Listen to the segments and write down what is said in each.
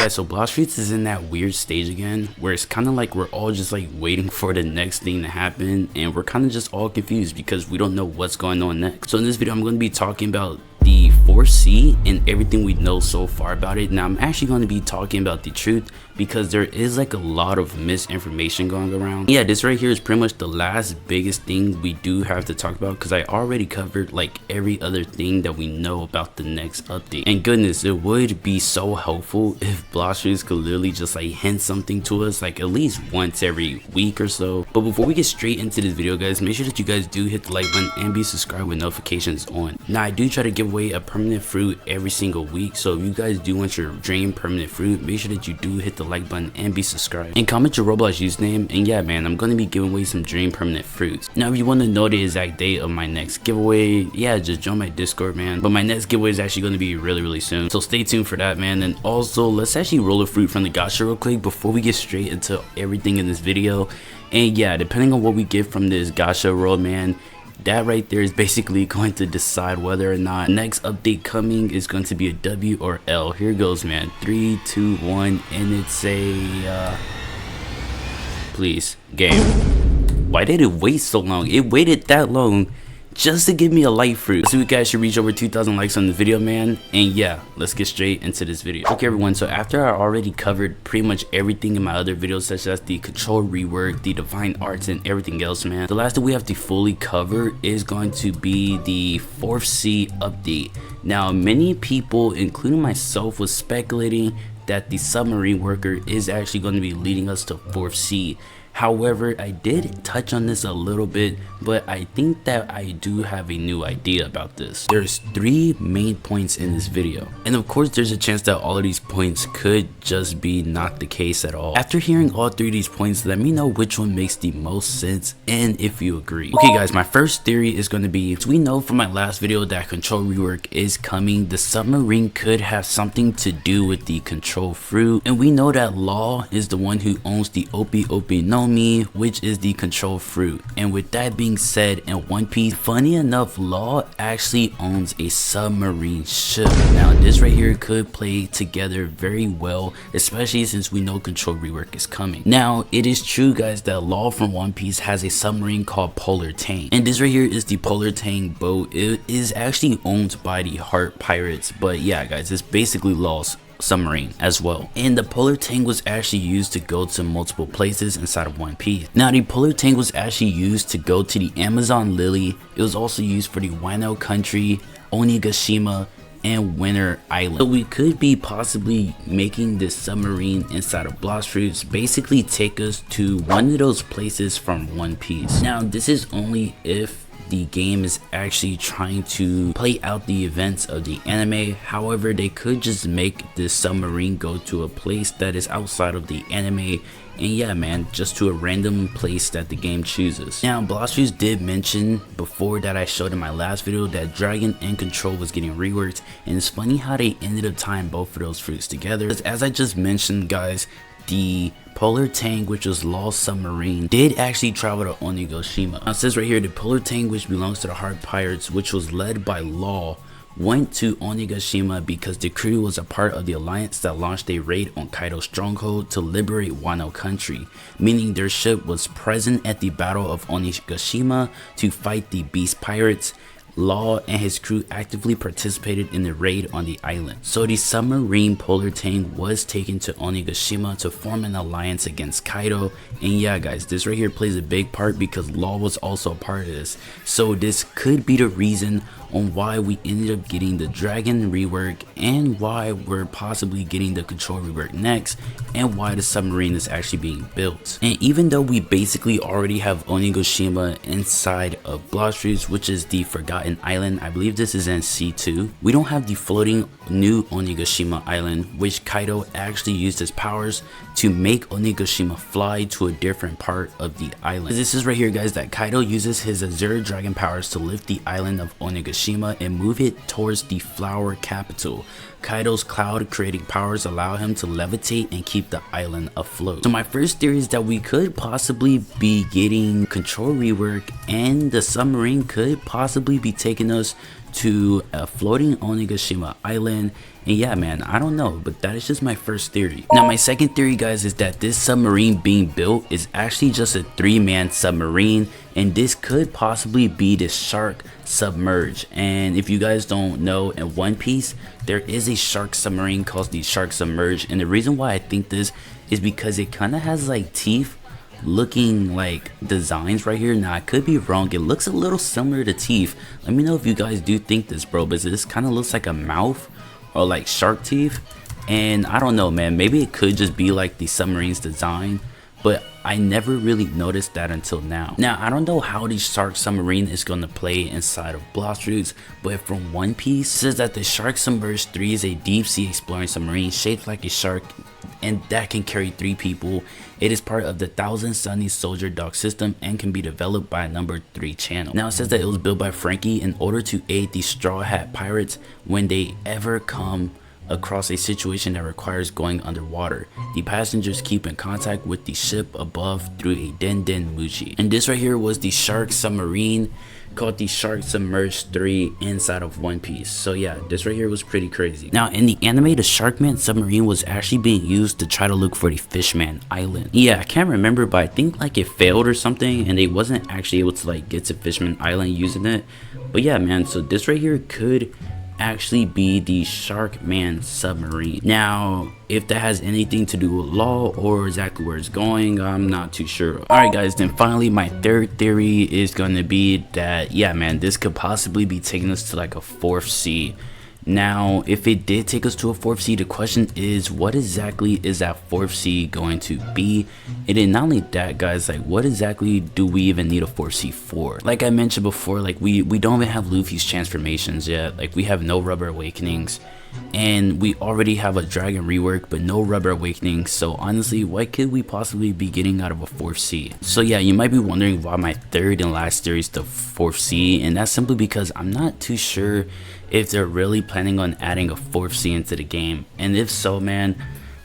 guys, so Blox Fruits is in that weird stage again where it's kind of like we're all just like waiting for the next thing to happen, and we're kind of just all confused because we don't know what's going on next. So in this video I'm going to be talking about the 4C and everything we know so far about it. Now I'm actually going to be talking about the truth because there is like a lot of misinformation going around. Yeah, this right here is pretty much the last biggest thing we do have to talk about because I already covered like every other thing that we know about the next update. And goodness, it would be so helpful if Blox Fruits could literally just like hint something to us like at least once every week or so. But before we get straight into this video, guys, make sure that you guys do hit the like button and be subscribed with notifications on. Now I do try to give away a permanent fruit every single week, so if you guys do want your dream permanent fruit, make sure that you do hit the like button and be subscribed and comment your Roblox username. And yeah, man, I'm gonna be giving away some dream permanent fruits. Now if you want to know the exact date of my next giveaway, yeah, just join my Discord, man. But my next giveaway is actually going to be really soon, so stay tuned for that, man. And also, let's actually roll a fruit from the gacha real quick before we get straight into everything in this video. And yeah, depending on what we get from this gacha roll, man, that right there is basically going to decide whether or not next update coming is going to be a W or L. Here goes, man. 3, 2, 1, and it's a please, game. Why did it wait so long? It waited that long just to give me a light fruit. So you guys should reach over 2,000 likes on the video, man. And yeah, let's get straight into this video. Okay everyone, so after I already covered pretty much everything in my other videos, such as the control rework, the divine arts, and everything else, man, the last thing we have to fully cover is going to be the 4C update. Now many people, including myself, was speculating that the submarine worker is actually going to be leading us to 4C. However, I did touch on this a little bit, but I think that I do have a new idea about this. There's 3 main points in this video, and of course there's a chance that all of these points could just be not the case at all. After hearing all 3 of these points, let me know which one makes the most sense and if you agree. Okay guys, my first theory is going to be, we know from my last video that control rework is coming. The submarine could have something to do with the control fruit, and we know that Law is the one who owns the Opi Opi no Mi, which is the control fruit. And with that being said, in One Piece, funny enough, Law actually owns a submarine ship. Now this right here could play together very well, especially since we know control rework is coming. Now it is true, guys, that Law from One Piece has a submarine called Polar Tang, and this right here is the Polar Tang boat. It is actually owned by the Heart Pirates, but yeah guys, it's basically Law's submarine as well. And the Polar Tang was actually used to go to multiple places inside of One Piece. Now the Polar Tang was actually used to go to the Amazon Lily. It was also used for the Wano country, Onigashima, and Winter Island. So we could be possibly making this submarine inside of Blox Fruits basically take us to one of those places from One Piece. Now this is only if the game is actually trying to play out the events of the anime. However, they could just make this submarine go to a place that is outside of the anime, and yeah man, just to a random place that the game chooses. Now Blox Fruits did mention before that I showed in my last video that Dragon and Control was getting reworked, and it's funny how they ended up tying both of those fruits together. As I just mentioned, guys, the Polar Tang, which was Law's submarine, did actually travel to Onigashima. Now it says right here, the Polar Tang, which belongs to the Heart Pirates, which was led by Law, went to Onigashima because the crew was a part of the alliance that launched a raid on Kaido's stronghold to liberate Wano country, meaning their ship was present at the Battle of Onigashima to fight the Beast Pirates. Law and his crew actively participated in the raid on the island. So the submarine Polar Tang was taken to Onigashima to form an alliance against Kaido. And yeah guys, this right here plays a big part because Law was also a part of this. So this could be the reason on why we ended up getting the Dragon rework, and why we're possibly getting the control rework next, and why the submarine is actually being built. And even though we basically already have Onigashima inside of Blox Fruits, which is the Forgotten Island, I believe this is in C2, we don't have the floating new Onigashima Island, which Kaido actually used his powers to make Onigashima fly to a different part of the island. This is right here, guys, that Kaido uses his Azure Dragon powers to lift the island of Onigashima and move it towards the flower capital. Kaido's cloud creating powers allow him to levitate and keep the island afloat. So my first theory is that we could possibly be getting control rework, and the submarine could possibly be be taking us to a floating Onigashima island. And yeah, man, I don't know, but that is just my first theory. Now my second theory, guys, is that this submarine being built is actually just a 3-man submarine, and this could possibly be the shark submerge. And if you guys don't know, in One Piece there is a shark submarine called the shark submerge, and the reason why I think this is because it kind of has like teeth looking like designs right here. Now I could be wrong, it looks a little similar to teeth. Let me know if you guys do think this, bro, but this kind of looks like a mouth or like shark teeth. And I don't know, man, maybe it could just be like the submarine's design, but I never really noticed that until now. Now I don't know how the shark submarine is going to play inside of Blox Fruits, but from One Piece it says that the Shark Submerged 3 is a deep sea exploring submarine shaped like a shark and that can carry 3 people. It is part of the 1000 Sunny Soldier Dock system and can be developed by a number 3 channel. Now it says that it was built by Frankie in order to aid the Straw Hat Pirates when they ever come across a situation that requires going underwater. The passengers keep in contact with the ship above through a den mushi. And this right here was the shark submarine called the Shark Submerged 3 inside of One Piece. So yeah, this right here was pretty crazy. Now in the anime, the Sharkman submarine was actually being used to try to look for the Fishman Island. Yeah, I can't remember, but I think like it failed or something and they wasn't actually able to like get to Fishman Island using it. But yeah, man, so this right here could actually be the Sharkman submarine. Now if that has anything to do with law or exactly where it's going, I'm not too sure. Alright guys, then finally my third theory is going to be that yeah, man, this could possibly be taking us to like a 4th sea. Now if it did take us to a 4th sea, the question is what exactly is that 4th sea going to be? And then not only that, guys, like what exactly do we even need a 4th sea for? Like I mentioned before, like we don't even have Luffy's transformations yet. Like we have no Rubber Awakenings, and we already have a Dragon Rework but no Rubber Awakenings. So honestly, what could we possibly be getting out of a 4th sea? So yeah, you might be wondering why my third and last theory is the 4th sea, and that's simply because I'm not too sure if they're really planning on adding a 4th sea into the game, and if so, man,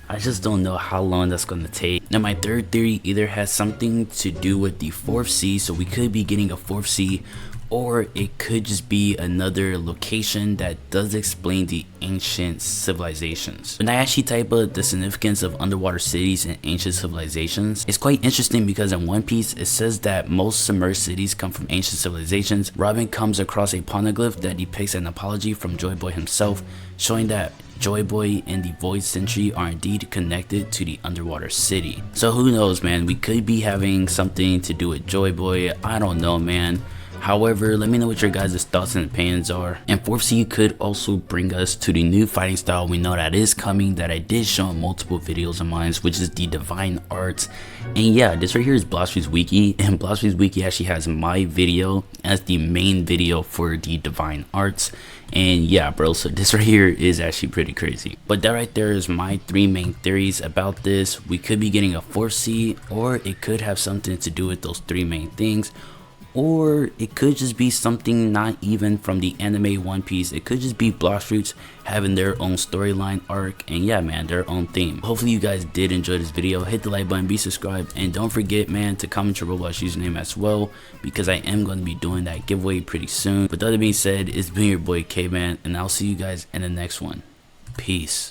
I just don't know how long that's going to take. Now my third theory either has something to do with the 4th sea, so we could be getting a 4th sea, or it could just be another location that does explain the ancient civilizations. When I actually type up the significance of underwater cities and ancient civilizations, it's quite interesting because in One Piece it says that most submerged cities come from ancient civilizations. Robin comes across a poneglyph that depicts an apology from Joy Boy himself, showing that Joy Boy and the Void Sentry are indeed connected to the underwater city. So who knows, man, we could be having something to do with Joy Boy, I don't know, man. However, let me know what your guys' thoughts and opinions are. And 4th sea could also bring us to the new fighting style we know that is coming, that I did show in multiple videos of mine, which is the Divine Arts. And yeah, this right here is Blox Fruits Wiki, and Blox Fruits Wiki actually has my video as the main video for the Divine Arts. And yeah, bro, so this right here is actually pretty crazy. But that right there is my 3 main theories about this. We could be getting a 4th sea, or it could have something to do with those 3 main things, or it could just be something not even from the anime One Piece. It could just be Blox Fruits having their own storyline arc, and yeah, man, their own theme. Hopefully you guys did enjoy this video. Hit the like button, be subscribed, and don't forget, man, to comment your Roblox username as well, because I am going to be doing that giveaway pretty soon. With that being said, it's been your boy K-Man, and I'll see you guys in the next one. Peace.